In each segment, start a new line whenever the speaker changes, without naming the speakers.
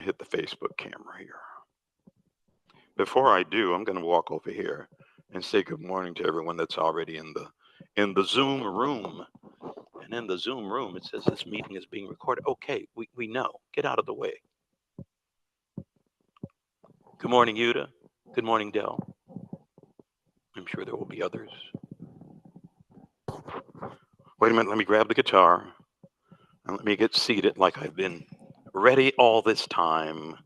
hit the Facebook camera here. Before I do, I'm going to walk over here and say good morning to everyone that's already in the Zoom room. And in the Zoom room, it says this meeting is being recorded. Okay, we know. Get out of the way. Good morning, Yuda. Good morning, Dell. I'm sure there will be others. Wait a minute, let me grab the guitar and let me get seated like I've been ready all this time.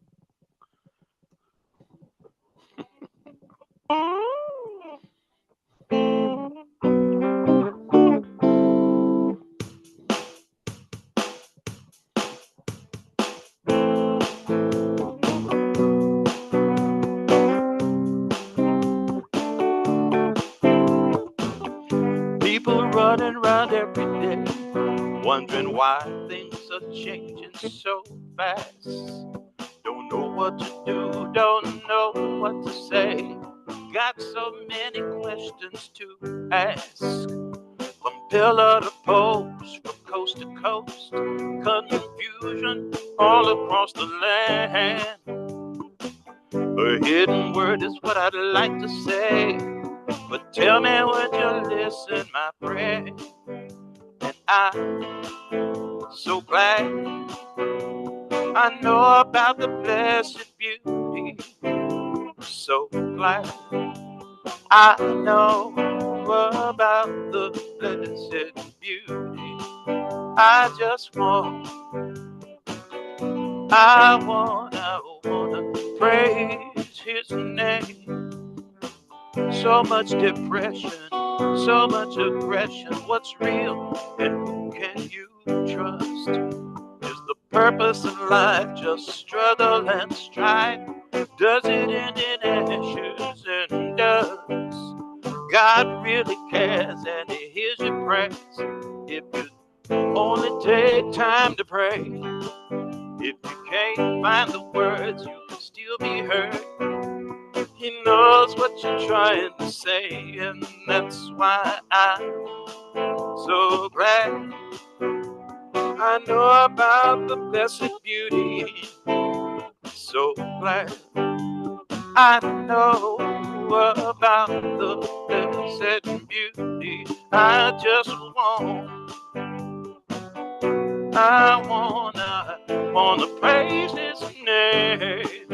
People running around every day, wondering why things are changing so fast. Don't know what to do, don't know what to say. Got so many questions to ask. From pillar to post, from coast to coast, confusion all across the land. A hidden word is what I'd like to say, but tell me would you listen, my friend? And I'm so glad I know about the blessed beauty. So glad I know about the blessed beauty. I wanna praise his name. So much depression, so much aggression. What's real and who can you trust? Is the purpose of life just struggle and strife? Does it end in ashes and dust? God really cares and he hears your prayers. If you only take time to pray. If you can't find the words, you can still be heard. He knows what you're trying to say, and that's why I'm so glad I know about the blessed beauty. So glad I know about the blessed beauty. I wanna praise his name.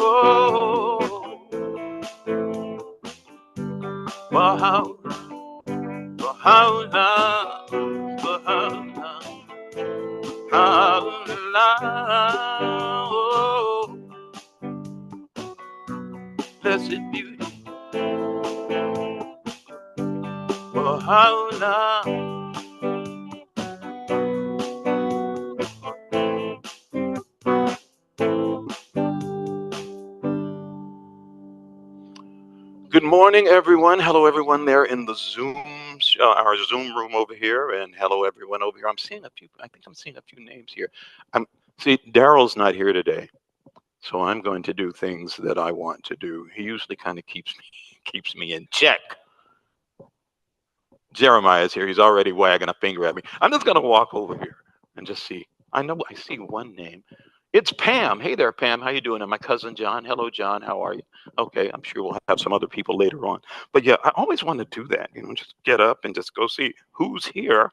Oh, for how long, how long, oh, blessed beauty, for how long. Good morning, everyone. Hello, everyone there in the our Zoom room over here, and hello, everyone over here. I'm seeing a few. I think I'm seeing a few names here. See, Daryl's not here today, so I'm going to do things that I want to do. He usually kind of keeps me in check. Jeremiah's here. He's already wagging a finger at me. I'm just going to walk over here and just see. I know I see one name. It's Pam. Hey there, Pam. How you doing? And my cousin John. Hello, John. How are you? Okay, I'm sure we'll have some other people later on. But yeah, I always want to do that. Just get up and just go see who's here.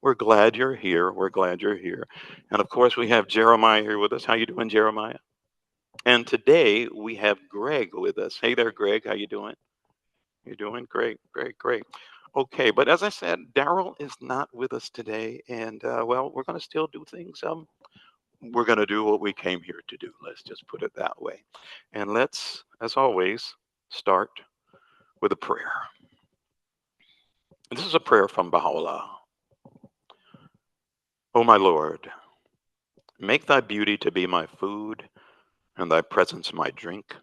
We're glad you're here. We're glad you're here. And of course, we have Jeremiah here with us. How you doing, Jeremiah? And today we have Greg with us. Hey there, Greg. How you doing? You're doing great, great, great. Okay, but as I said, Daryl is not with us today, and well, we're going to still do things. We're going to do what we came here to do. Let's just put it that way. And let's, as always, start with a prayer. This is a prayer from Baha'u'llah. O my Lord, make thy beauty to be my food, and thy presence my drink,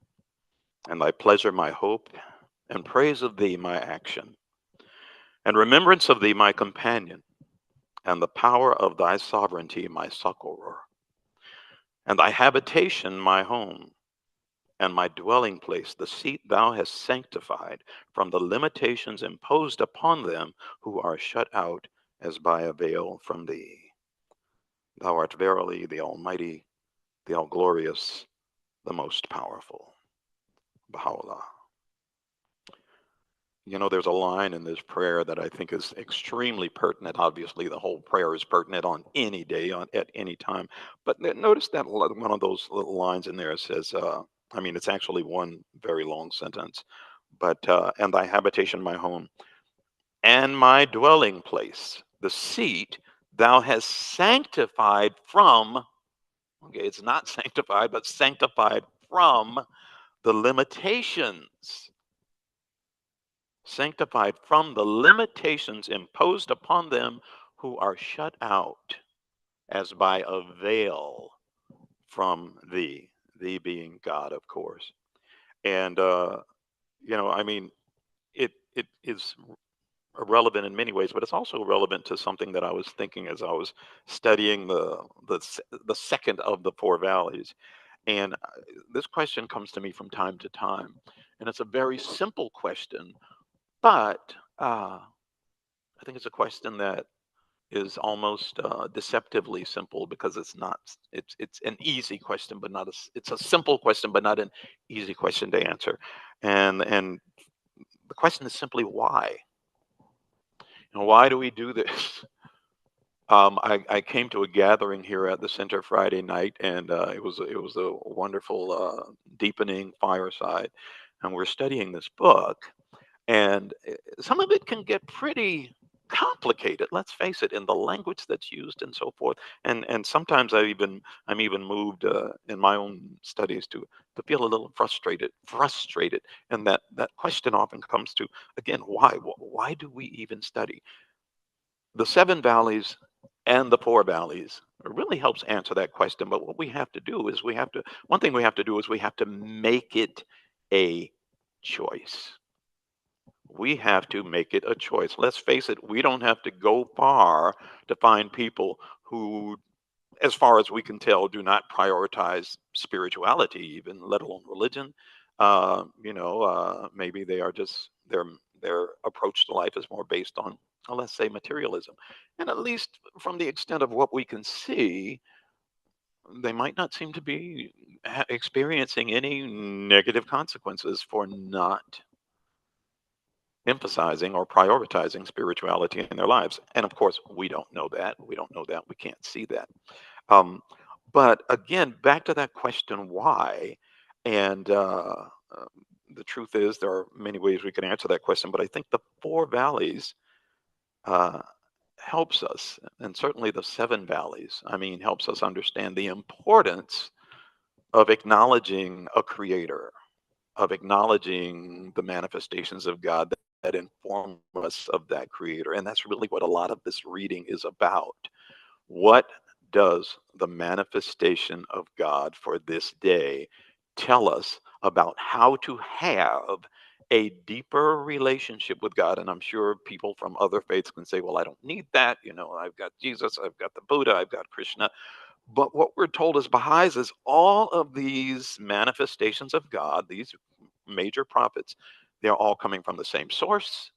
and thy pleasure my hope, and praise of thee my action, and remembrance of thee my companion, and the power of thy sovereignty my succorer, and thy habitation my home, and my dwelling place, the seat thou hast sanctified from the limitations imposed upon them who are shut out as by a veil from thee.
Thou art verily the Almighty, the All Glorious, the Most Powerful. Baha'u'llah. You know, there's a line in this prayer that I think is extremely pertinent. Obviously, the whole prayer is pertinent on any day, on at any time. But notice that one of those little lines in there says, I mean, it's actually one very long sentence, but and thy habitation, my home, and my dwelling place, the seat thou hast sanctified from. Okay, it's not sanctified, but sanctified from the limitations, sanctified from the limitations imposed upon them who are shut out as by a veil from thee, thee being God, of course. And, I mean, it is relevant in many ways, but it's also relevant to something that I was thinking as I was studying the second of the four valleys. And this question comes to me from time to time, and it's a very simple question, but I think it's a question that is almost deceptively simple because it's not. It's an easy question, but not a. It's a simple question, but not an easy question to answer. And the question is simply why. Why do we do this? I came to a gathering here at the center Friday night, and it was a wonderful deepening fireside, and we're studying this book, and some of it can get pretty complicated. Let's face it, in the language that's used and so forth, and sometimes I'm even moved in my own studies to feel a little frustrated, and that question often comes to again, why? Why do we even study? The seven valleys and the four valleys really helps answer that question. But what we have to do is one thing we have to do is we have to make it a choice. We have to make it a choice. Let's face it, we don't have to go far to find people who, as far as we can tell, do not prioritize spirituality, even let alone religion. Maybe they are just their approach to life is more based on, let's say, materialism. And at least from the extent of what we can see, they might not seem to be experiencing any negative consequences for not emphasizing or prioritizing spirituality in their lives. And of course, we don't know that. We don't know that. We can't see that. Um, but again, back to that question, why? And the truth is, there are many ways we can answer that question. But I think the four valleys uh, helps us, and certainly the seven valleys. I mean, helps us understand the importance of acknowledging a creator, of acknowledging the manifestations of God that inform us of that creator. And that's really what a lot of this reading is about. What does the manifestation of God for this day tell us about how to have a deeper relationship with God? And I'm sure people from other faiths can say, well, I don't need that. I've got Jesus, I've got the Buddha, I've got Krishna. But what we're told as Baha'is is all of these manifestations of God, these major prophets, they're all coming from the same source.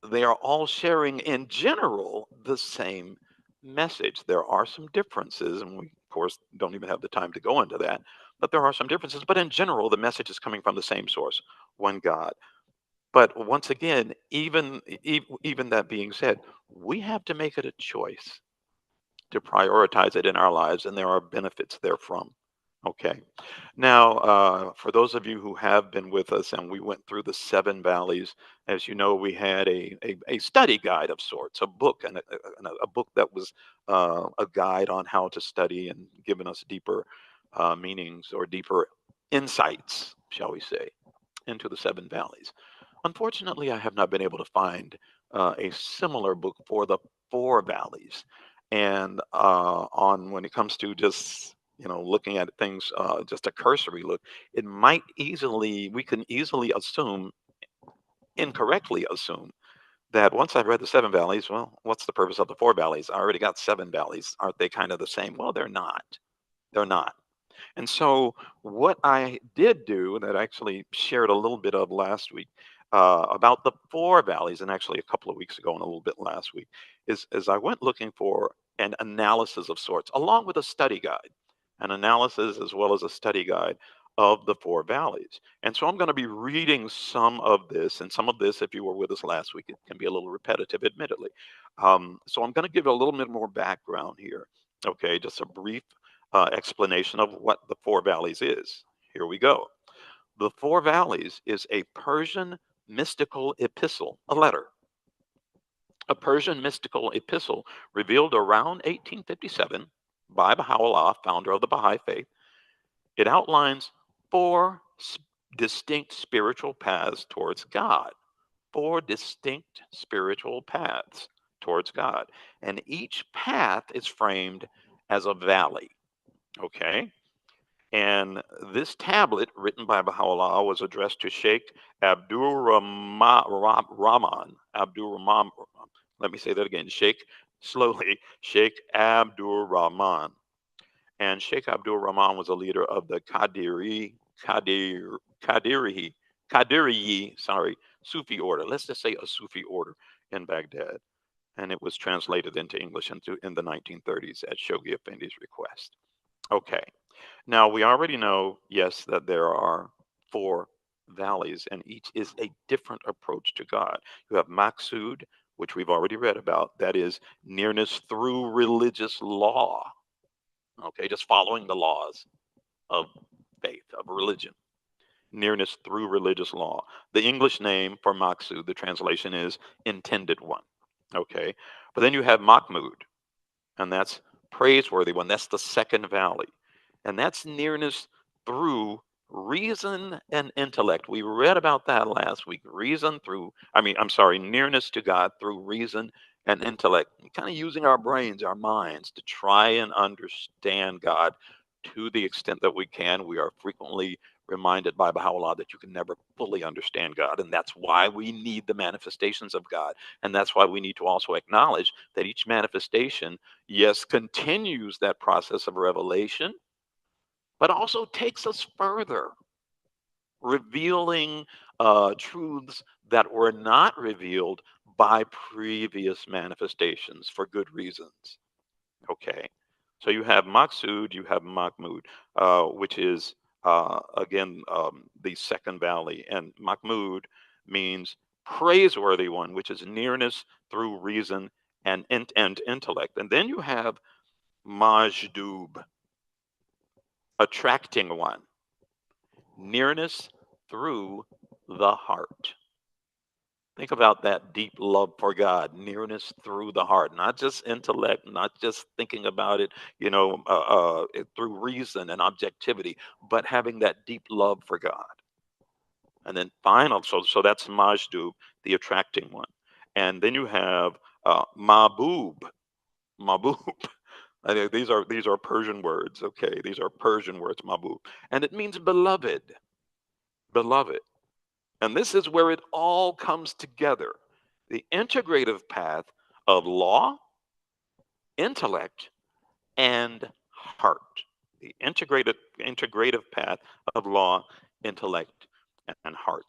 They are all sharing, in general, the same message. There are some differences, and we, of course, don't even have the time to go into that, but there are some differences. But in general, the message is coming from the same source, one God. But once again, even that being said, we have to make it a choice to prioritize it in our lives, and there are benefits therefrom. Okay. Now, for those of you who have been with us and we went through the seven valleys, as you know, we had a study guide of sorts, a book, and a book that was a guide on how to study and given us deeper meanings or deeper insights, shall we say, into the seven valleys. Unfortunately, I have not been able to find a similar book for the four valleys. And on when it comes to just looking at things, just a cursory look, we can easily assume, incorrectly assume, that once I've read the seven valleys, well, what's the purpose of the four valleys? I already got seven valleys. Aren't they kind of the same? Well, they're not. They're not. And so, what I did do, that I actually shared a little bit of last week about the four valleys, and actually a couple of weeks ago and a little bit last week, is I went looking for and analysis of sorts, along with a study guide, an analysis as well as a study guide of the four valleys. And so I'm going to be reading some of this, and some of this, if you were with us last week, it can be a little repetitive, admittedly. So I'm going to give a little bit more background here. Okay, just a brief explanation of what the four valleys is. Here we go. The Four Valleys is a Persian mystical epistle, a letter, a Persian mystical epistle revealed around 1857 by Baha'u'llah, founder of the Baha'i faith. It outlines four distinct spiritual paths towards God, four distinct spiritual paths towards God. And each path is framed as a valley, okay? And this tablet, written by Baha'u'llah, was addressed to Sheikh Abdul Rahman, let me say that again, Sheikh Abdul Rahman. And Sheikh Abdul Rahman was a leader of the Qadiri, Sufi order. Let's just say a Sufi order in Baghdad. And it was translated into English in the 1930s at Shoghi Effendi's request. Okay. Now, we already know, yes, that there are four valleys, and each is a different approach to God. You have Maksud, which we've already read about, that is nearness through religious law. Okay, just following the laws of faith, of religion. Nearness through religious law. The English name for Maksud, the translation is intended one. Okay, but then you have Mahmud, and that's praiseworthy one. That's the second valley. And that's nearness through reason and intellect. We read about that last week. Nearness to God through reason and intellect. Kind of using our brains, our minds to try and understand God to the extent that we can. We are frequently reminded by Baha'u'llah that you can never fully understand God, and that's why we need the manifestations of God. And that's why we need to also acknowledge that each manifestation, yes, continues that process of revelation, but also takes us further, revealing truths that were not revealed by previous manifestations for good reasons. Okay. So you have Maksud, you have Mahmud, which is, again, the second valley. And Mahmud means praiseworthy one, which is nearness through reason and intellect. And then you have Majdub, attracting one, nearness through the heart. Think about that deep love for God, nearness through the heart, not just intellect, not just thinking about it, through reason and objectivity, but having that deep love for God. And then final, so that's Majdub, the attracting one. And then you have Mabub, Mabub. I think these are Persian words. Okay, these are Persian words, Mabub, and it means beloved, beloved. And this is where it all comes together. The integrative path of law, intellect, and heart. The integrative path of law, intellect, and heart.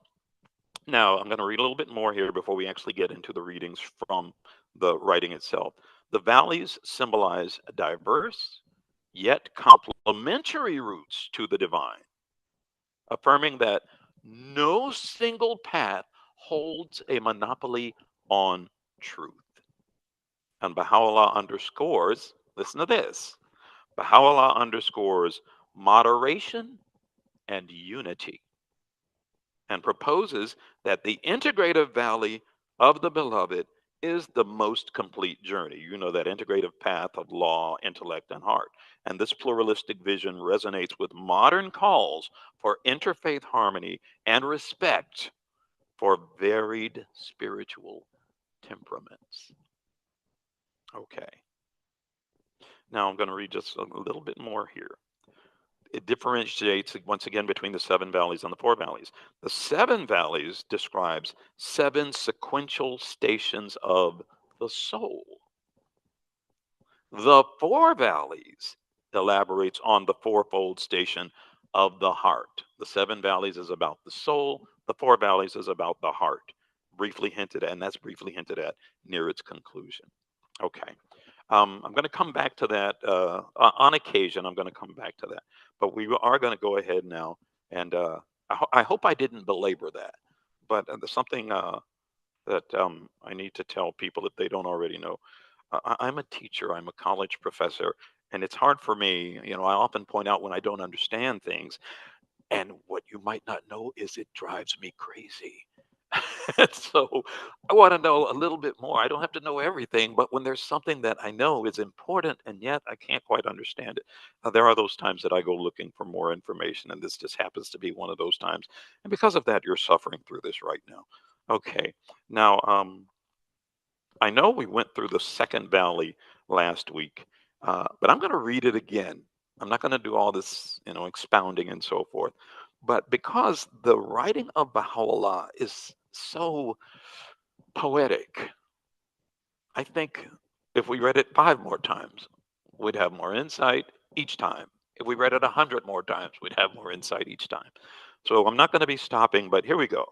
Now, I'm going to read a little bit more here before we actually get into the readings from the writing itself. The valleys symbolize diverse yet complementary routes to the divine, affirming that no single path holds a monopoly on truth. And Baha'u'llah underscores, listen to this, Baha'u'llah underscores moderation and unity, and proposes that the integrative valley of the beloved is the most complete journey. You know, that integrative path of law, intellect, and heart. And this pluralistic vision resonates with modern calls for interfaith harmony and respect for varied spiritual temperaments. Okay. Now I'm going to read just a little bit more here. It differentiates once again between the seven valleys and the four valleys. The seven valleys describes seven sequential stations of the soul. The four valleys elaborates on the fourfold station of the heart. The seven valleys is about the soul. The four valleys is about the heart. Briefly hinted at, and that's briefly hinted at near its conclusion. Okay. I'm going to come back to that on occasion. I'm going to come back to that, but we are going to go ahead now, and I hope I didn't belabor that. But there's something that I need to tell people if they don't already know. I'm a teacher. I'm a college professor, and it's hard for me. I often point out when I don't understand things, and what you might not know is it drives me crazy. And so I want to know a little bit more. I don't have to know everything, but when there's something that I know is important and yet I can't quite understand it, there are those times that I go looking for more information, and this just happens to be one of those times. And because of that, you're suffering through this right now. Okay. Now, I know we went through the second valley last week, but I'm going to read it again. I'm not going to do all this, expounding and so forth. But because the writing of Baha'u'llah is so poetic, I think if we read it 5 more times, we'd have more insight each time. If we read it 100 more times, we'd have more insight each time. So I'm not going to be stopping, but here we go.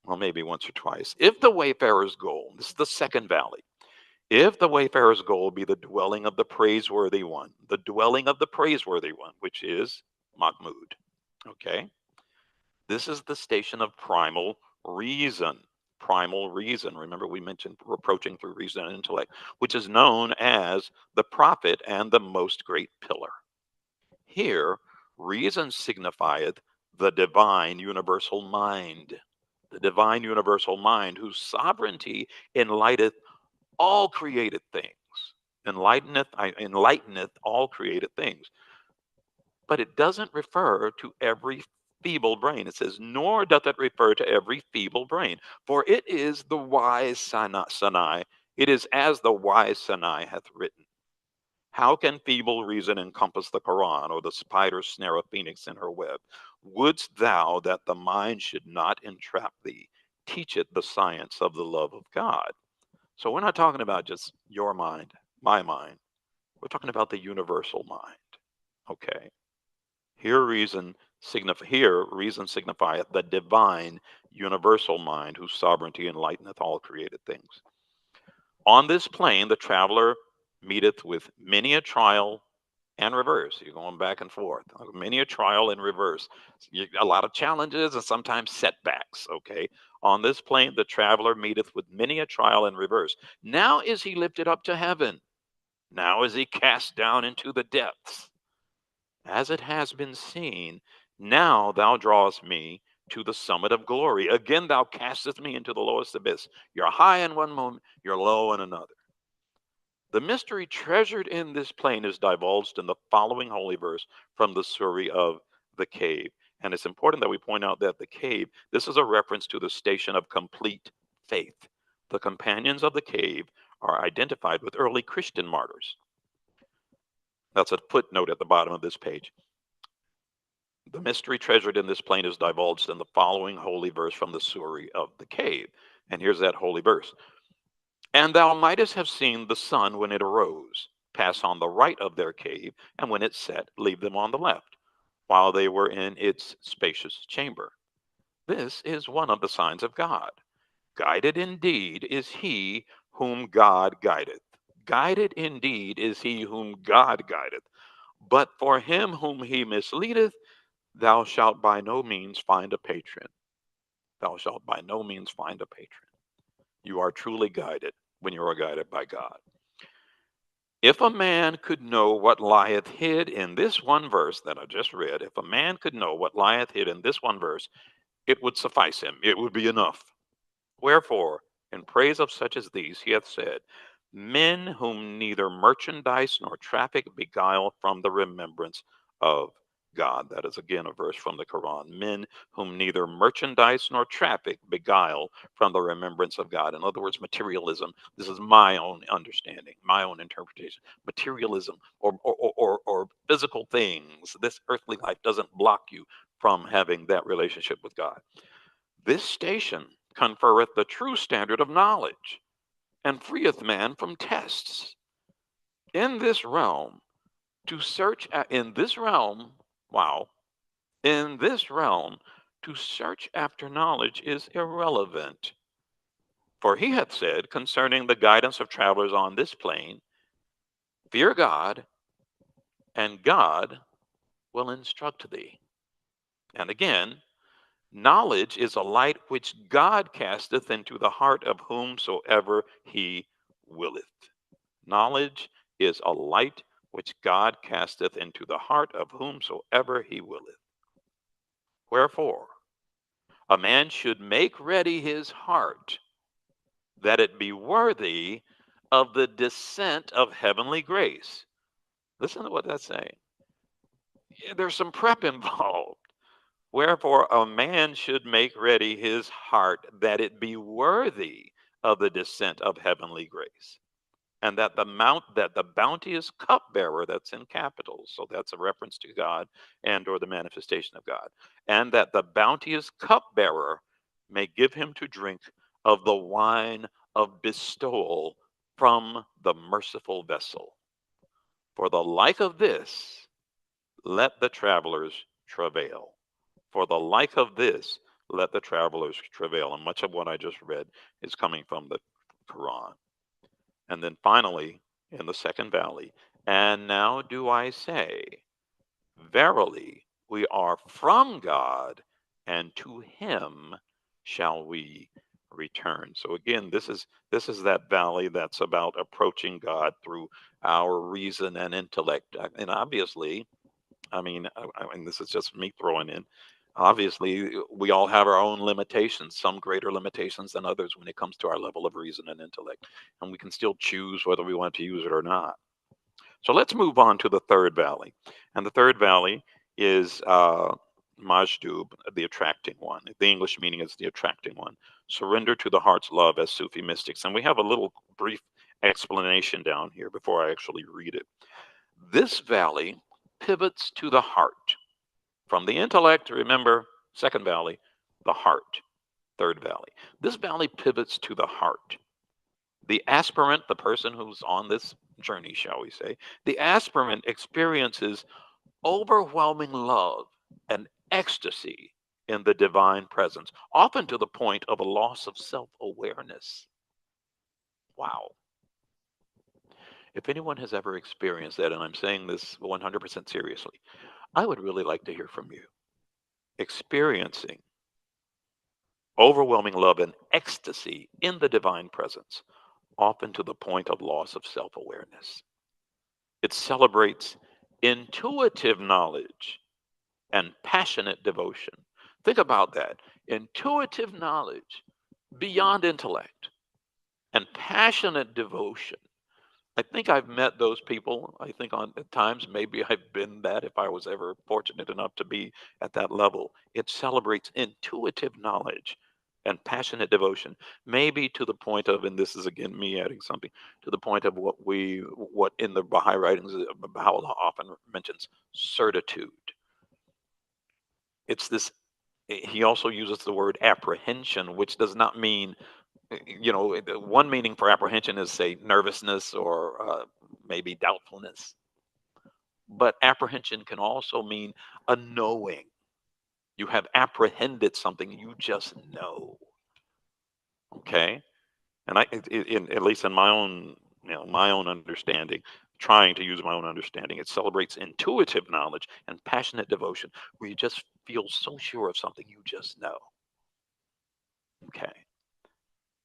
Well, maybe once or twice. If the wayfarer's goal, this is the second valley. If the wayfarer's goal be the dwelling of the praiseworthy one, the dwelling of the praiseworthy one, which is Mahmud. Okay? This is the station of primal reason. Primal reason. Remember, we mentioned approaching through reason and intellect, which is known as the prophet and the most great pillar. Here, reason signifieth the divine universal mind. The divine universal mind, whose sovereignty enlighteth all created things. Enlighteneth all created things. But it doesn't refer to every feeble brain. It says, nor doth it refer to every feeble brain, for it is the wise Sinai. It is as the wise Sinai hath written. How can feeble reason encompass the Quran, or the spider snare a phoenix in her web? Wouldst thou that the mind should not entrap thee? Teach it the science of the love of God. So we're not talking about just your mind, my mind. We're talking about the universal mind. Okay. Here reason signifieth the divine universal mind, whose sovereignty enlighteneth all created things. On this plane the traveler meeteth with many a trial and reverse. You're going back and forth. Many a trial and reverse. A lot of challenges and sometimes setbacks. Okay. On this plane the traveler meeteth with many a trial and reverse. Now is he lifted up to heaven. Now is he cast down into the depths. As it has been seen, now thou drawest me to the summit of glory. Again thou castest me into the lowest abyss. You're high in one moment, you're low in another. The mystery treasured in this plane is divulged in the following holy verse from the Surah of the cave. And it's important that we point out that the cave, this is a reference to the station of complete faith. The companions of the cave are identified with early Christian martyrs. That's a footnote at the bottom of this page. The mystery treasured in this plane is divulged in the following holy verse from the Surah of the cave. And here's that holy verse. And thou mightest have seen the sun when it arose, pass on the right of their cave, and when it set, leave them on the left, while they were in its spacious chamber. This is one of the signs of God. Guided indeed is he whom God guideth. Guided indeed is he whom God guideth. But for him whom he misleadeth, thou shalt by no means find a patron. Thou shalt by no means find a patron. You are truly guided when you are guided by God. If a man could know what lieth hid in this one verse that I just read, if a man could know what lieth hid in this one verse, it would suffice him. It would be enough. Wherefore, in praise of such as these, he hath said, men whom neither merchandise nor traffic beguile from the remembrance of God. That is again a verse from the Quran. Men whom neither merchandise nor traffic beguile from the remembrance of God. In other words, materialism. This is my own understanding, my own interpretation. Materialism or physical things. This earthly life doesn't block you from having that relationship with God. This station conferreth the true standard of knowledge and freeth man from tests. In this realm, in this realm, wow, in this realm, to search after knowledge is irrelevant. For he hath said concerning the guidance of travelers on this plane, Fear God, and God will instruct thee. And again, knowledge is a light which God casteth into the heart of whomsoever he willeth. Knowledge is a light which God casteth into the heart of whomsoever he willeth. Wherefore, a man should make ready his heart, that it be worthy of the descent of heavenly grace. Listen to what that's saying. Yeah, there's some prep involved. Wherefore, a man should make ready his heart, that it be worthy of the descent of heavenly grace, and that the bounteous cupbearer, that's in capitals, so that's a reference to God and or the manifestation of God, and that the bounteous cupbearer may give him to drink of the wine of bestowal from the merciful vessel. For the like of this let the travelers travail. For the like of this let the travelers travail. And much of what I just read is coming from the Quran. And then finally, in the second valley, and now do I say, verily, we are from God, and to him shall we return. So again, this is that valley that's about approaching God through our reason and intellect. And obviously, I mean, this is just me throwing in. Obviously, we all have our own limitations, some greater limitations than others when it comes to our level of reason and intellect. And we can still choose whether we want to use it or not. So let's move on to the third valley. And the third valley is Majdub, the attracting one. The English meaning is the attracting one. Surrender to the heart's love as Sufi mystics. And we have a little brief explanation down here before I actually read it. This valley pivots to the heart. From the intellect, remember, second valley, the heart, third valley. This valley pivots to the heart. The aspirant, the person who's on this journey, shall we say, the aspirant experiences overwhelming love and ecstasy in the divine presence, often to the point of a loss of self awareness. Wow. If anyone has ever experienced that, and I'm saying this 100% seriously, I would really like to hear from you. Experiencing overwhelming love and ecstasy in the divine presence, often to the point of loss of self awareness. It celebrates intuitive knowledge and passionate devotion. Think about that, intuitive knowledge beyond intellect and passionate devotion. I think I've met those people. I think on at times maybe I've been that if I was ever fortunate enough to be at that level. It celebrates intuitive knowledge and passionate devotion, maybe to the point of, and this is again me adding something, to the point of what in the Baha'i writings Baha'u'llah often mentions certitude. It's this. He also uses the word apprehension, which does not mean one meaning for apprehension is, say, nervousness or maybe doubtfulness. But apprehension can also mean a knowing. You have apprehended something, you just know. Okay, and at least in my own, my own understanding, trying to use my own understanding, it celebrates intuitive knowledge and passionate devotion, where you just feel so sure of something, you just know. Okay.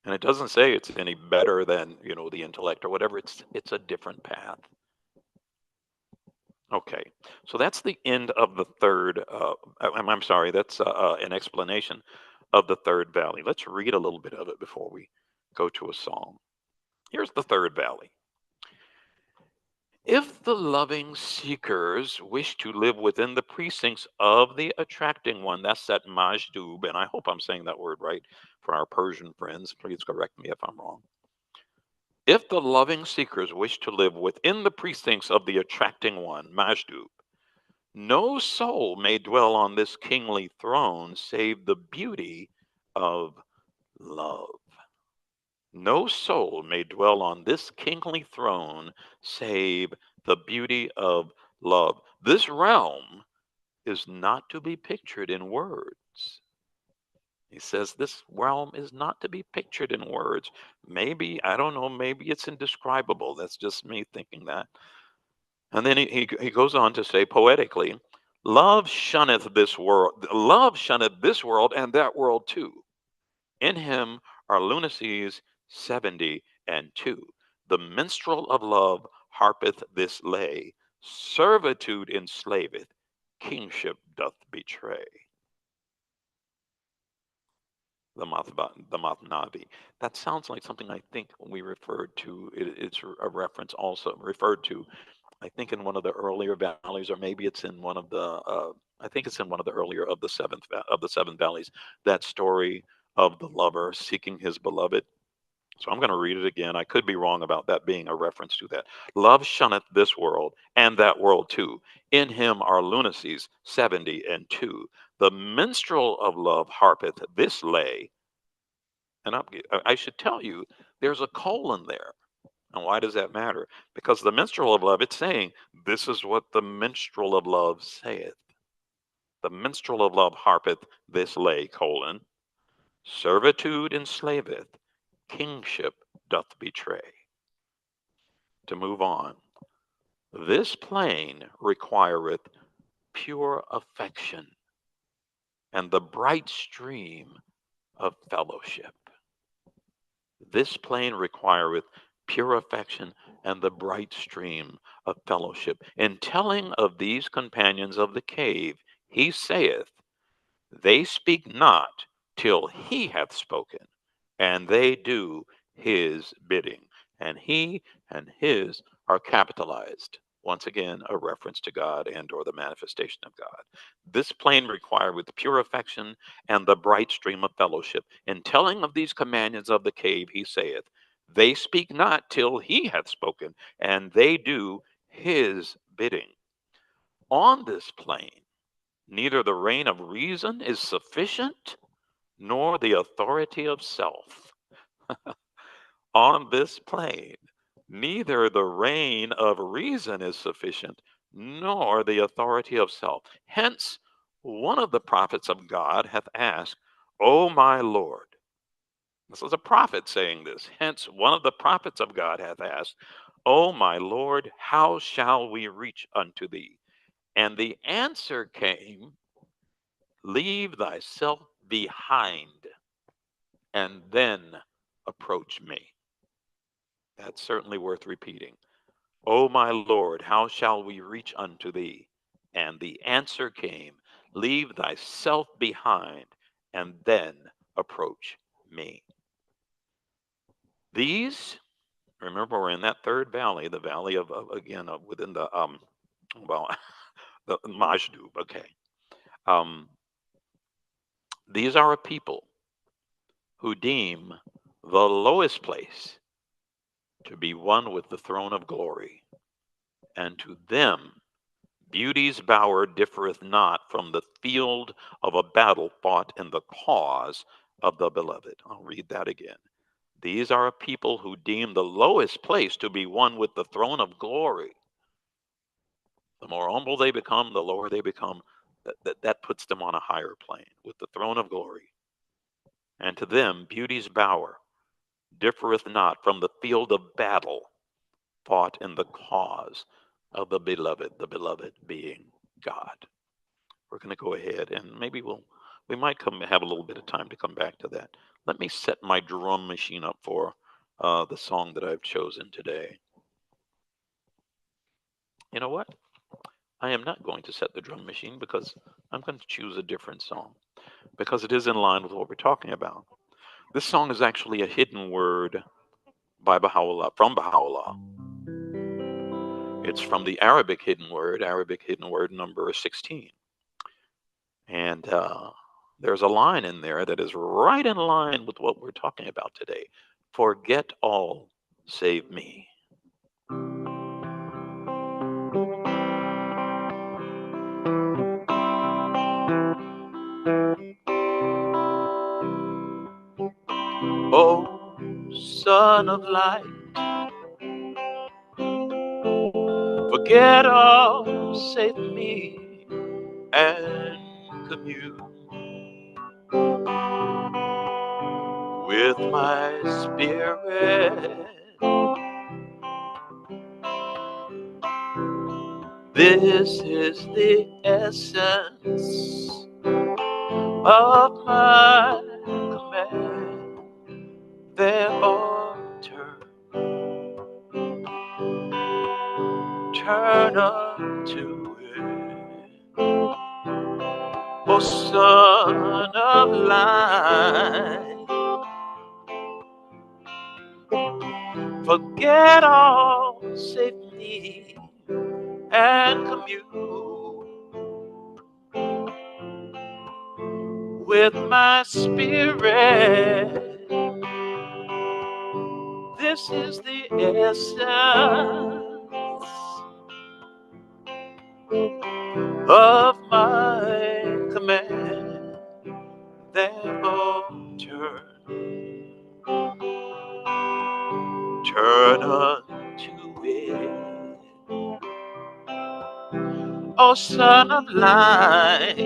And it doesn't say it's any better than, the intellect or whatever. It's a different path. Okay. So that's the end of the third. I'm sorry. That's an explanation of the third valley. Let's read a little bit of it before we go to a psalm. Here's the third valley. If the loving seekers wish to live within the precincts of the attracting one, that's that Majdub, and I hope I'm saying that word right for our Persian friends. Please correct me if I'm wrong. If the loving seekers wish to live within the precincts of the attracting one, Majdub, no soul may dwell on this kingly throne save the beauty of love. No soul may dwell on this kingly throne save the beauty of love. This realm is not to be pictured in words. He says this realm is not to be pictured in words. Maybe, I don't know, maybe it's indescribable. That's just me thinking that. And then he goes on to say poetically, love shunneth this world and that world too. In him are lunacies 70 and 2. The minstrel of love harpeth this lay. Servitude enslaveth, kingship doth betray. The Mathnavi. That sounds like something I think we referred to. It's a reference also referred to, I think, in one of the earlier valleys, or maybe it's in one of the. I think it's in one of the earlier of the seven valleys. That story of the lover seeking his beloved. So I'm going to read it again. I could be wrong about that being a reference to that. Love shunneth this world and that world too. In him are lunacies 70 and 2. The minstrel of love harpeth this lay. And I should tell you, there's a colon there. And why does that matter? Because the minstrel of love, it's saying, this is what the minstrel of love saith. The minstrel of love harpeth this lay, colon. Servitude enslaveth, kingship doth betray. To move on. This plain requireth pure affection and the bright stream of fellowship. This plain requireth pure affection and the bright stream of fellowship. In telling of these companions of the cave, he saith, they speak not till he hath spoken, and they do his bidding. And he and his are capitalized. Once again, a reference to God and or the manifestation of God. This plain require with pure affection and the bright stream of fellowship. In telling of these companions of the cave, he saith, they speak not till he hath spoken, and they do his bidding. On this plain, neither the reign of reason is sufficient, nor the authority of self. On this plane, neither the reign of reason is sufficient, nor the authority of self. Hence, one of the prophets of God hath asked, O my Lord. This is a prophet saying this. Hence, one of the prophets of God hath asked, O my Lord, how shall we reach unto thee? And the answer came, leave thyself behind and then approach me. That's certainly worth repeating. O my Lord, how shall we reach unto thee? And the answer came, leave thyself behind and then approach me. These, remember, we're in that third valley, the valley within the, well, the Majdub, okay. Um, these are a people who deem the lowest place to be one with the throne of glory. And to them, beauty's bower differeth not from the field of a battle fought in the cause of the beloved. I'll read that again. These are a people who deem the lowest place to be one with the throne of glory. The more humble they become, the lower they become. That puts them on a higher plane with the throne of glory. And to them, beauty's bower differeth not from the field of battle fought in the cause of the beloved being God. We're going to go ahead and we might have a little bit of time to come back to that. Let me set my drum machine up for the song that I've chosen today. You know what? I am not going to set the drum machine because I'm going to choose a different song because it is in line with what we're talking about. This song is actually a hidden word by Baha'u'llah, from Baha'u'llah. It's from the Arabic hidden word number 16. And there's a line in there that is right in line with what we're talking about today. Forget all save me.
Oh, Son of Light, forget all save me and commune with my spirit This is the essence of my command. Therefore, turn unto it. O Son of Light, forget all save me and commune with my spirit. This is the essence of my command. Therefore, turn unto it. O Son of Light,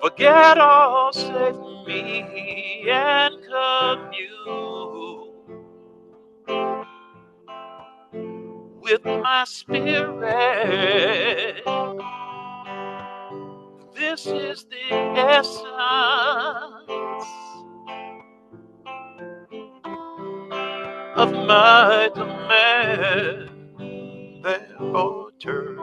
forget all save me and commune with my spirit. This is the essence of my command. Therefore, turn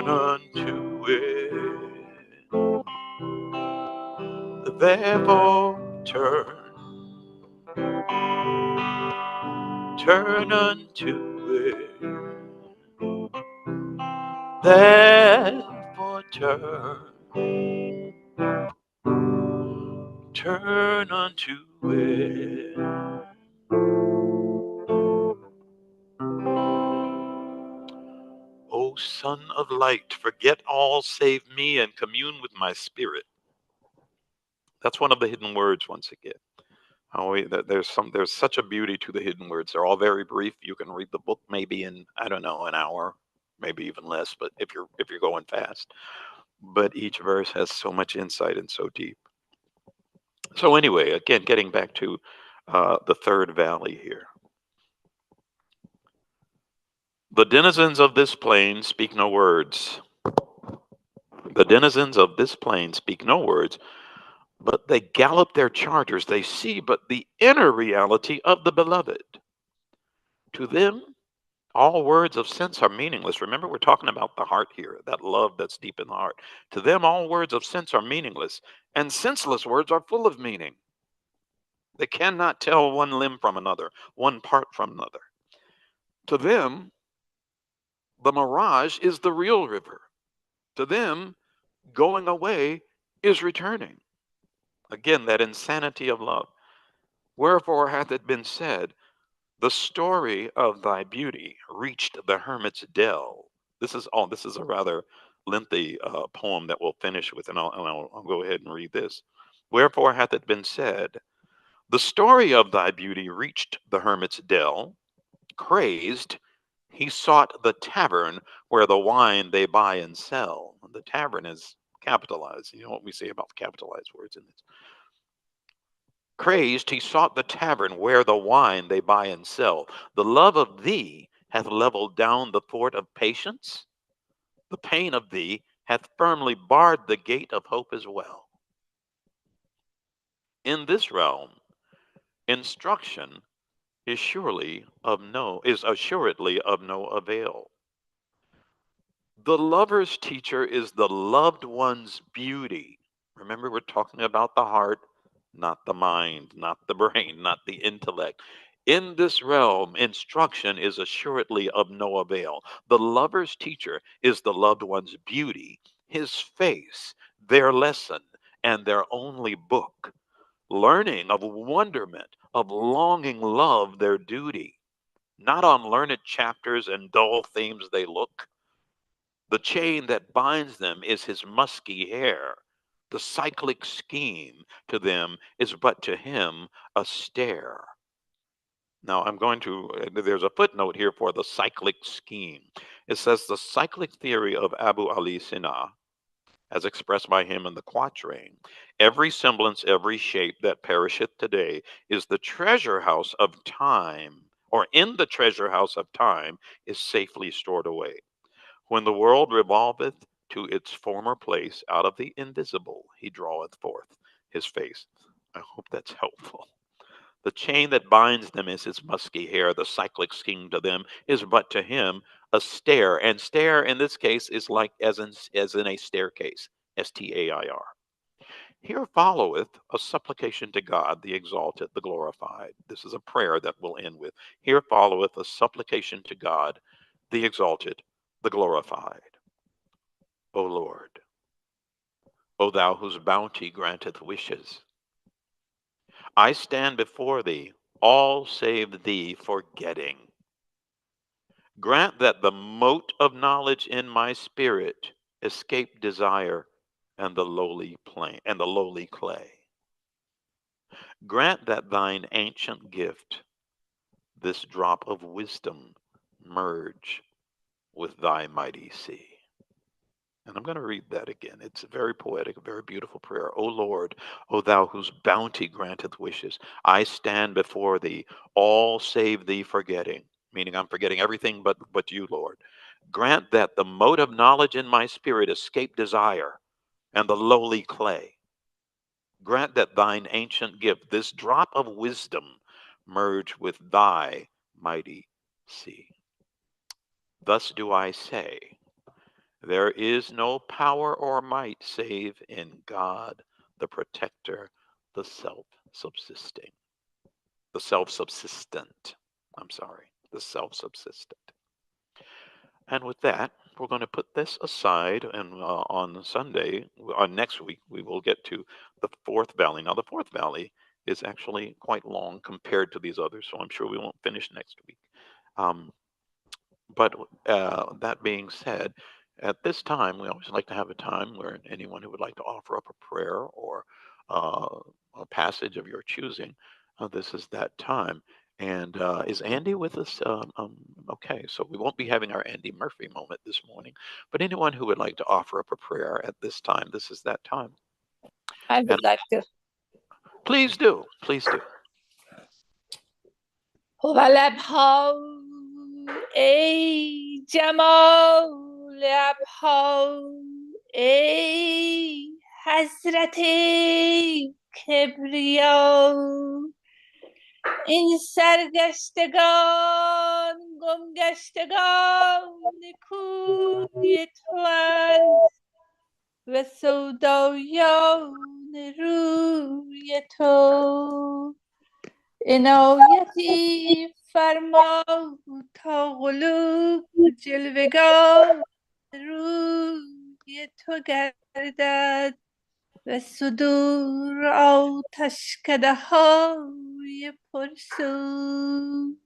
unto it. Therefore, turn unto it. Therefore, turn unto it. O Son of Light, forget all save me and commune with my spirit. That's one of the hidden words once again. There's such a beauty to the hidden words. They're all very brief. You can read the book maybe in, I don't know, an hour, maybe even less, but if you're going fast. But each verse has so much insight and so deep. So anyway, again, getting back to the third valley here. The denizens of this plain speak no words. The denizens of this plain speak no words, but they gallop their chargers. They see but the inner reality of the beloved. To them, all words of sense are meaningless. Remember, we're talking about the heart here, that love that's deep in the heart. To them, all words of sense are meaningless, and senseless words are full of meaning. They cannot tell one limb from another, one part from another. To them, the mirage is the real river. To them, going away is returning. Again, that insanity of love. Wherefore hath it been said, the story of thy beauty reached the hermit's dell. This is a rather lengthy poem that we'll finish with, and I'll go ahead and read this. Wherefore hath it been said, the story of thy beauty reached the hermit's dell. Crazed, he sought the tavern where the wine they buy and sell. The tavern is capitalized. You know what we say about capitalized words in this. Crazed, he sought the tavern where the wine they buy and sell. The love of thee hath leveled down the fort of patience. The pain of thee hath firmly barred the gate of hope as well. In this realm, instruction is assuredly of no avail. The lover's teacher is the loved one's beauty. Remember, we're talking about the heart, not the mind, not the brain, not the intellect. In this realm, instruction is assuredly of no avail. The lover's teacher is the loved one's beauty, his face, their lesson, and their only book. Learning of wonderment, of longing love, their duty. Not on learned chapters and dull themes they look. The chain that binds them is his musky hair. The cyclic scheme to them is but to him a stare. Now, there's a footnote here for the cyclic scheme. It says the cyclic theory of Abu Ali Sina, as expressed by him in the quatrain,
Every semblance, every shape that perisheth today is the treasure house of time, or in the treasure house of time is safely stored away. When the world revolveth to its former place, out of the invisible he draweth forth his face. I hope that's helpful. The chain that binds them is his musky hair. The cyclic scheme to them is but to him a stair. And stair in this case is like as in a staircase. Stair. Here followeth a supplication to God, the exalted, the glorified. This is a prayer that we'll end with. Here followeth a supplication to God, the exalted, the glorified. O Lord, O thou whose bounty granteth wishes, I stand before thee, all save thee forgetting. Grant that the mote of knowledge in my spirit escape desire and the lowly plain and the lowly clay. Grant that thine ancient gift, this drop of wisdom, merge with thy mighty sea. And I'm going to read that again. It's a very poetic, a very beautiful prayer. O Lord, O thou whose bounty granteth wishes, I stand before thee, all save thee forgetting, meaning I'm forgetting everything but you, Lord. Grant that the mote of knowledge in my spirit escape desire and the lowly clay. Grant that thine ancient gift, this drop of wisdom, merge with thy mighty sea. Thus do I say, there is no power or might save in God, the protector, the self-subsisting, the self-subsistent. I'm sorry, the self-subsistent. And with that, we're going to put this aside, and on Sunday, on next week, we will get to the fourth valley. Now, the fourth valley is actually quite long compared to these others, so I'm sure we won't finish next week. Um, but that being said, at this time, we always like to have a time where anyone who would like to offer up a prayer or uh, a passage of your choosing, this is that time. And is Andy with us? Okay, so we won't be having our Andy Murphy moment this morning, but anyone who would like to offer up a prayer at this time, this is that time.
I
And
would like to.
please do, please do.
لبها ای جمال لبها ای حضرت کبریا این سرگشتگان گمگشتگان کوی تو است و سودایان روی تو عنایتی فرما تا قلوب جلوگاه روی تو گردد و صدور آتشکده های پرسوز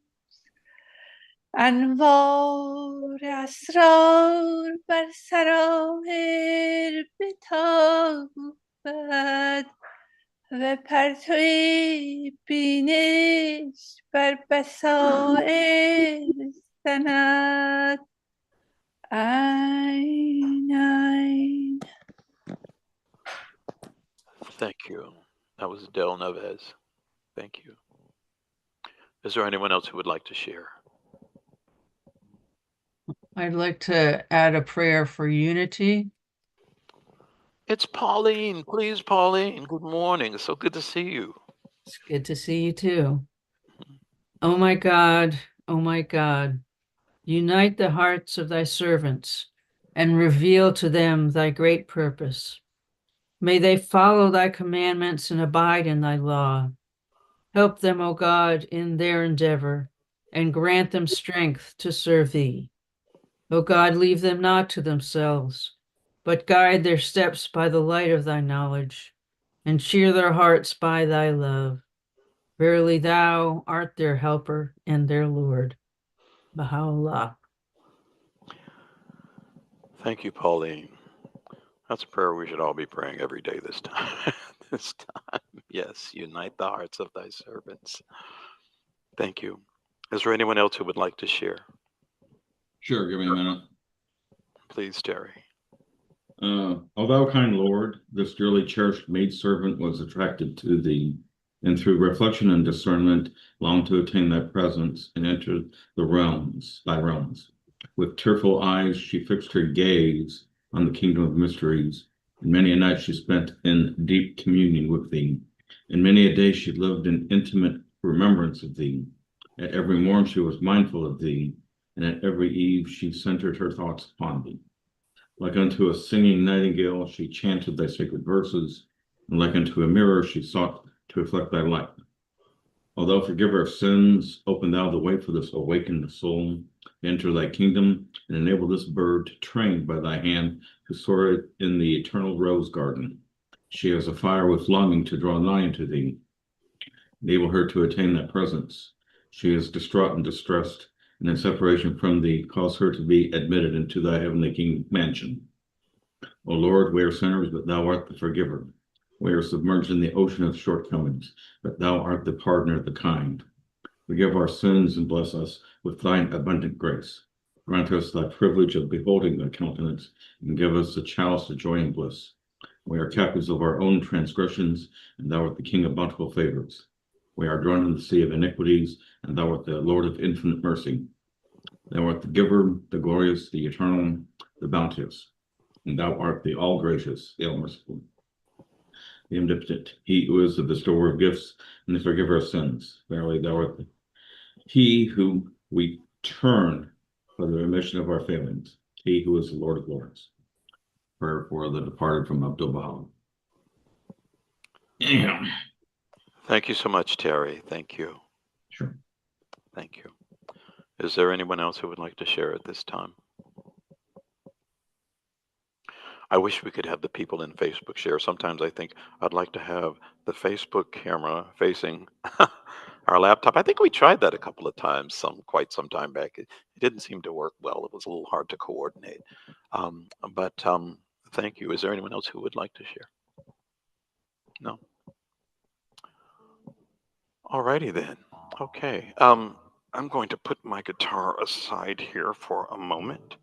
انوار اسرار بر سراهر بتابد و پرتوی بینش بر بصائر زند. عین.
Thank you. That was Del Neves. Thank you. Is there anyone else who would like to share?
I'd like to add a prayer for unity.
It's Pauline. Please, Pauline. Good morning. It's so good to see you.
It's good to see you too. oh my God, unite the hearts of thy servants and reveal to them thy great purpose. May they follow thy commandments and abide in thy law. Help them, O God, in their endeavor, and grant them strength to serve thee. O God, leave them not to themselves, but guide their steps by the light of thy knowledge, and cheer their hearts by thy love. Verily thou art their helper and their Lord. Baha'u'llah.
Thank you, Pauline. That's a prayer we should all be praying every day this time. This time. Yes, unite the hearts of thy servants. Thank you. Is there anyone else who would like to share?
Sure, give me a minute.
Please, Terry.
O thou kind Lord, this dearly cherished maidservant was attracted to thee, and through reflection and discernment longed to attain thy presence and enter thy realms. With tearful eyes she fixed her gaze on the kingdom of mysteries, and many a night she spent in deep communion with thee, and many a day she lived in intimate remembrance of thee. At every morn she was mindful of thee, and at every eve she centered her thoughts upon thee. Like unto a singing nightingale, she chanted thy sacred verses, and like unto a mirror, she sought to reflect thy light. O thou forgiver of sins, open thou the way for this awakened soul, enter thy kingdom, and enable this bird, trained by thy hand, to soar in the eternal rose garden. She has a fire with longing to draw nigh unto thee. Enable her to attain thy presence. She is distraught and distressed, and in separation from thee, cause her to be admitted into thy heavenly king mansion. O Lord, we are sinners, but thou art the forgiver. We are submerged in the ocean of shortcomings, but thou art the pardoner, the kind. Forgive our sins and bless us with thine abundant grace. Grant us thy privilege of beholding thy countenance, and give us the chalice of joy and bliss. We are captives of our own transgressions, and thou art the King of bountiful favors. We are drowned in the sea of iniquities, and thou art the Lord of infinite mercy. Thou art the giver, the glorious, the eternal, the bounteous. And thou art the all gracious, the all merciful, the omnipotent, he who is the bestower of gifts and the forgiver of sins. Verily, thou art he who we turn for the remission of our failings, he who is the Lord of Lords. Prayer for the departed from Abdul Baha. Yeah.
Thank you so much, Terry. Thank you.
Sure.
Thank you. Is there anyone else who would like to share at this time? I wish we could have the people in Facebook share. Sometimes I think I'd like to have the Facebook camera facing our laptop. I think we tried that a couple of times, quite some time back. It didn't seem to work well. It was a little hard to coordinate. But thank you. Is there anyone else who would like to share? No. Alrighty then. Okay. I'm going to put my guitar aside here for a moment,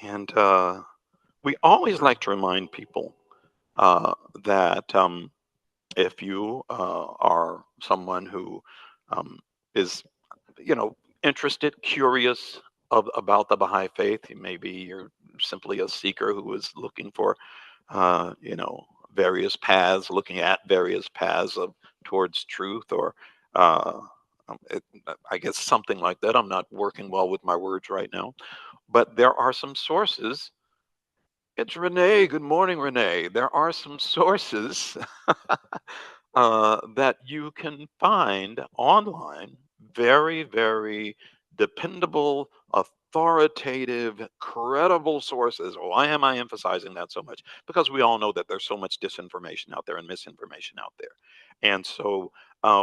and we always like to remind people that if you are someone who is, interested, curious about the Baha'i faith, maybe you're simply a seeker who is looking for, uh, you know, various paths, looking at various paths towards truth, or uh, I guess something like that. I'm not working well with my words right now, but there are some sources. It's Renee. Good morning, Renee. There are some sources that you can find online, very, very dependable, authoritative, credible sources. Why am I emphasizing that so much? Because we all know that there's so much disinformation out there and misinformation out there. And so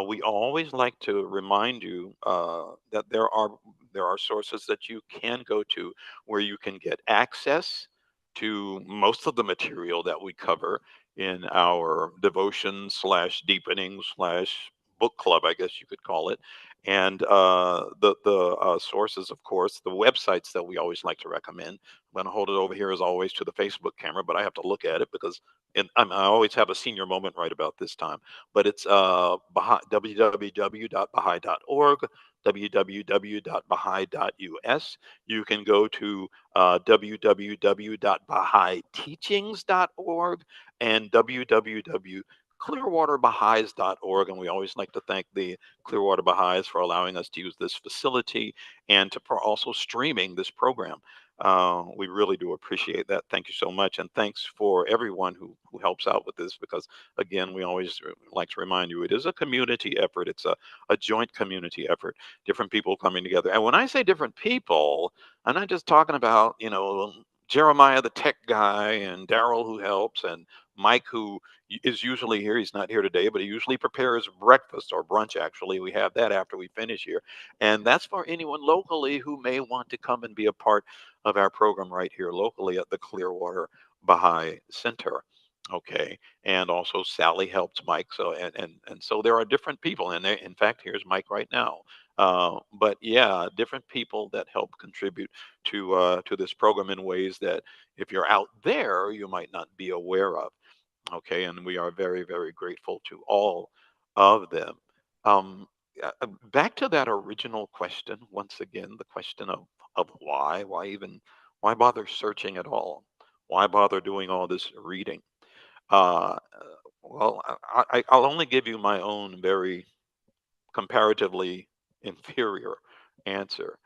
we always like to remind you that there are sources that you can go to where you can get access to most of the material that we cover in our devotion slash deepening slash book club, I guess you could call it. And the sources, of course, the websites that we always like to recommend. I'm going to hold it over here as always to the Facebook camera, but I have to look at it because I always have a senior moment right about this time. But it's www.baha'i.org, www.baha'i.us. You can go to www.bahaiteachings.org and www.clearwaterbahais.org. And we always like to thank the Clearwater Bahais for allowing us to use this facility and for also streaming this program. We really do appreciate that. Thank you so much. And thanks for everyone who helps out with this, because, again, we always like to remind you it is a community effort. It's a joint community effort, different people coming together. And when I say different people, I'm not just talking about, Jeremiah, the tech guy, and Daryl, who helps, and Mike, who is usually here. He's not here today, but he usually prepares breakfast or brunch. Actually, we have that after we finish here. And that's for anyone locally who may want to come and be a part of our program right here locally at the Clearwater Baha'i Center. Okay. And also Sally helps Mike. So and so there are different people. And in fact, here's Mike right now. But yeah, different people that help contribute to this program in ways that if you're out there, you might not be aware of. Okay, and we are very, very grateful to all of them. Um, Back to that original question once again, the question of why bother searching at all? Why bother doing all this reading? Uh, well, I'll only give you my own very comparatively inferior answer.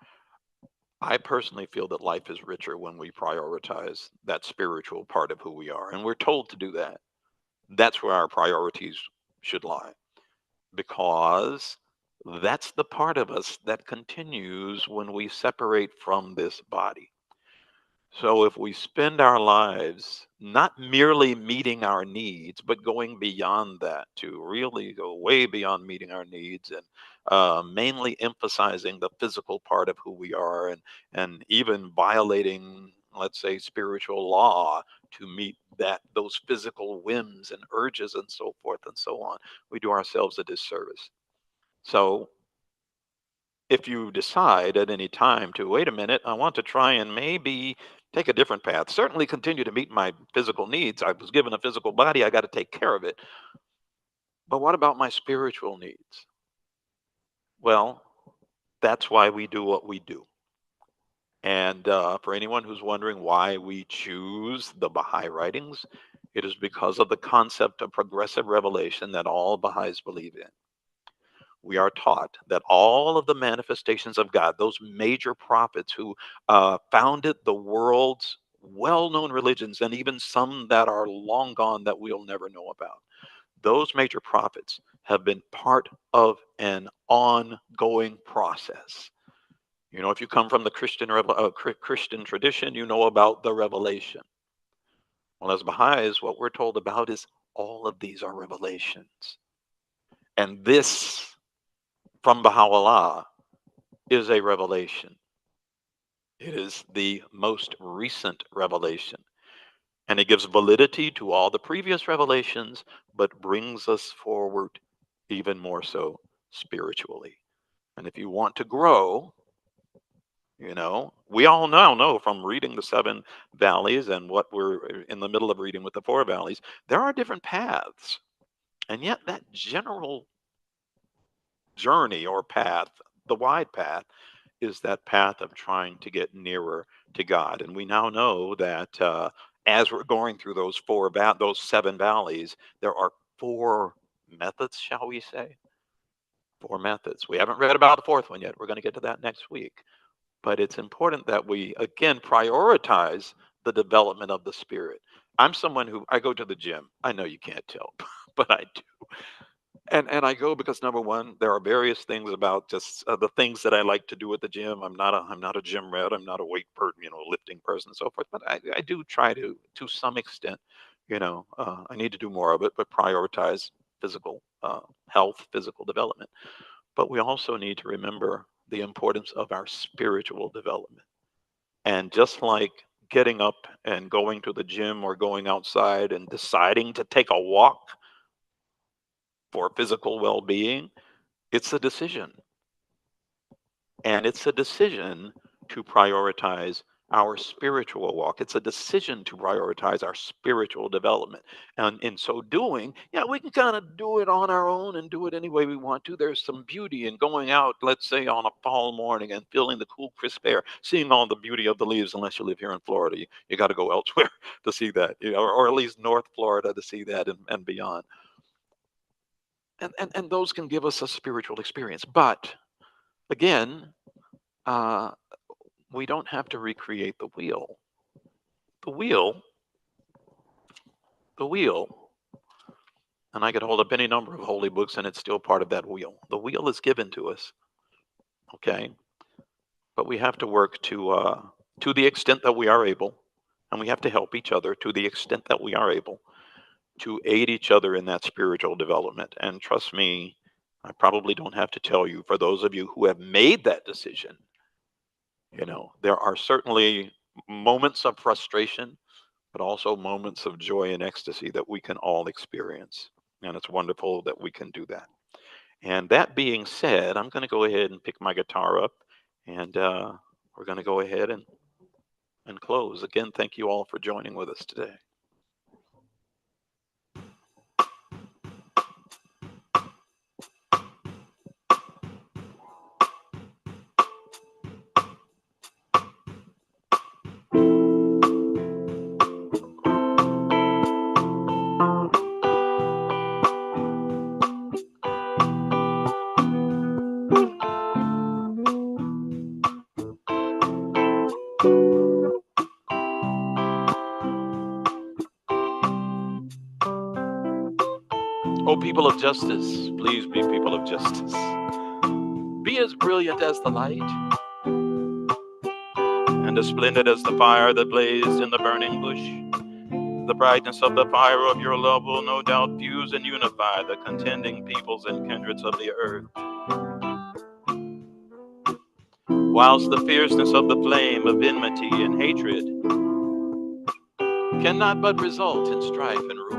I personally feel that life is richer when we prioritize that spiritual part of who we are, and we're told to do that. That's where our priorities should lie, because that's the part of us that continues when we separate from this body. So if we spend our lives not merely meeting our needs, but going beyond that to really go way beyond meeting our needs, and mainly emphasizing the physical part of who we are, and even violating, let's say, spiritual law to meet those physical whims and urges and so forth and so on, we do ourselves a disservice. So if you decide at any time to wait a minute, I want to try and maybe take a different path, certainly continue to meet my physical needs. I was given a physical body, I got to take care of it. But what about my spiritual needs? Well, that's why we do what we do. And for anyone who's wondering why we choose the Baha'i writings, it is because of the concept of progressive revelation that all Baha'is believe in. We are taught that all of the manifestations of God, those major prophets who founded the world's well known religions, and even some that are long gone that we'll never know about, those major prophets have been part of an ongoing process. You know, if you come from the Christian tradition, you know about the revelation. Well, as Baha'is, what we're told about is all of these are revelations. And this from Baha'u'llah is a revelation. It is the most recent revelation. And it gives validity to all the previous revelations, but brings us forward even more so spiritually. And if you want to grow, we all now know from reading the seven valleys and what we're in the middle of reading with the four valleys, there are different paths. And yet, that general journey or path, the wide path, is that path of trying to get nearer to God. And we now know that as we're going through those seven valleys, there are four methods, shall we say? Four methods. We haven't read about the fourth one yet. We're going to get to that next week. But it's important that we, again, prioritize the development of the spirit. I'm someone who I go to the gym. I know you can't tell, but I do. And I go because number one, there are various things about just the things that I like to do at the gym. I'm not a gym rat. I'm not a weight person, lifting person and so forth. But I do try to some extent, I need to do more of it, but prioritize physical health, physical development. But we also need to remember the importance of our spiritual development. And just like getting up and going to the gym or going outside and deciding to take a walk for physical well-being, it's a decision. And it's a decision to prioritize our spiritual walk. It's a decision to prioritize our spiritual development. And in so doing, yeah, we can kind of do it on our own and do it any way we want to. There's some beauty in going out, let's say on a fall morning and feeling the cool, crisp air, seeing all the beauty of the leaves, unless you live here in Florida. You got to go elsewhere to see that, or at least North Florida to see that and beyond. And those can give us a spiritual experience. But again, uh, we don't have to recreate the wheel. The wheel, the wheel, and I could hold up any number of holy books and it's still part of that wheel. The wheel is given to us, okay? But we have to work to the extent that we are able, and we have to help each other to the extent that we are able to aid each other in that spiritual development. And trust me, I probably don't have to tell you, for those of you who have made that decision, there are certainly moments of frustration, but also moments of joy and ecstasy that we can all experience. And it's wonderful that we can do that. And that being said, I'm going to go ahead and pick my guitar up, and we're going to go ahead and close. Again, thank you all for joining with us today. Oh, people of justice, please be people of justice. Be as brilliant as the light, and as splendid as the fire that blazed in the burning bush. The brightness of the fire of your love will no doubt fuse and unify the contending peoples and kindreds of the earth. Whilst the fierceness of the flame of enmity and hatred cannot but result in strife and ruin,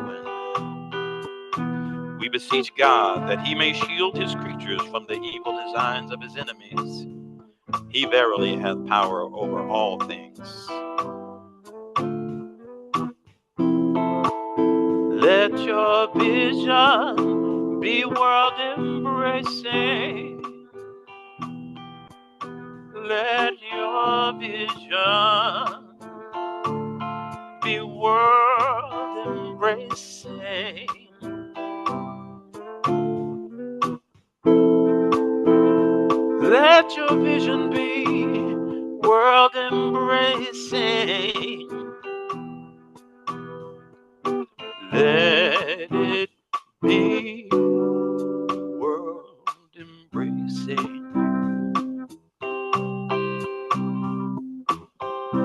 we beseech God that he may shield his creatures from the evil designs of his enemies. He verily hath power over all things. Let your vision be world embracing. Let your vision be world embracing. Let your vision be world embracing. Let it be world embracing.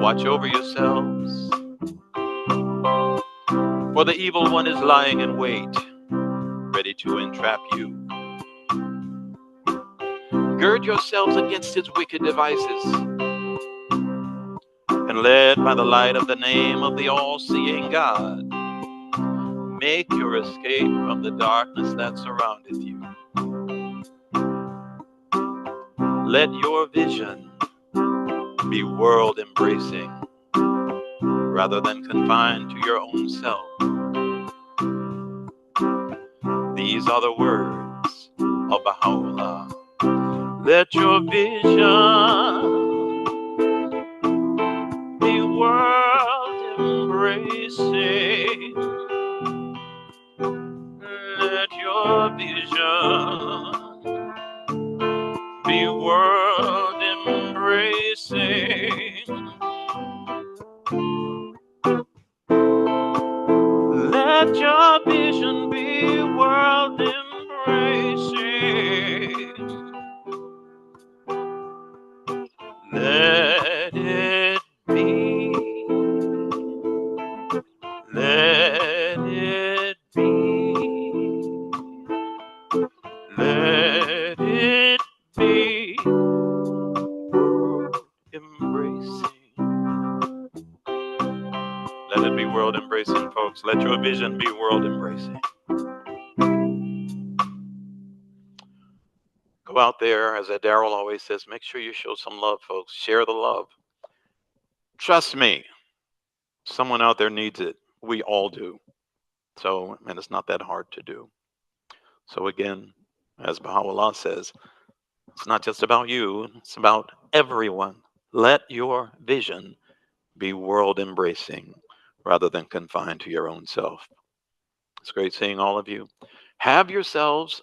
Watch over yourselves, for the evil one is lying in wait, ready to entrap you. Gird yourselves against his wicked devices, and led by the light of the name of the all-seeing God, make your escape from the darkness that surroundeth you. Let your vision be world-embracing, rather than confined to your own self. These are the words of Baha'u'llah. Let your vision be world-embracing. Let your vision be world-embracing. Let your vision be world embracing. Let it be. Let it be. Let it be world embracing. Let it be world embracing, folks. Let your vision be world embracing. Go out there, as Daryl always says, make sure you show some love, folks. Share the love. Trust me, someone out there needs it. We all do. So, and it's not that hard to do. So again, as Baha'u'llah says, it's not just about you, it's about everyone. Let your vision be world embracing rather than confined to your own self. It's great seeing all of you. Have yourselves a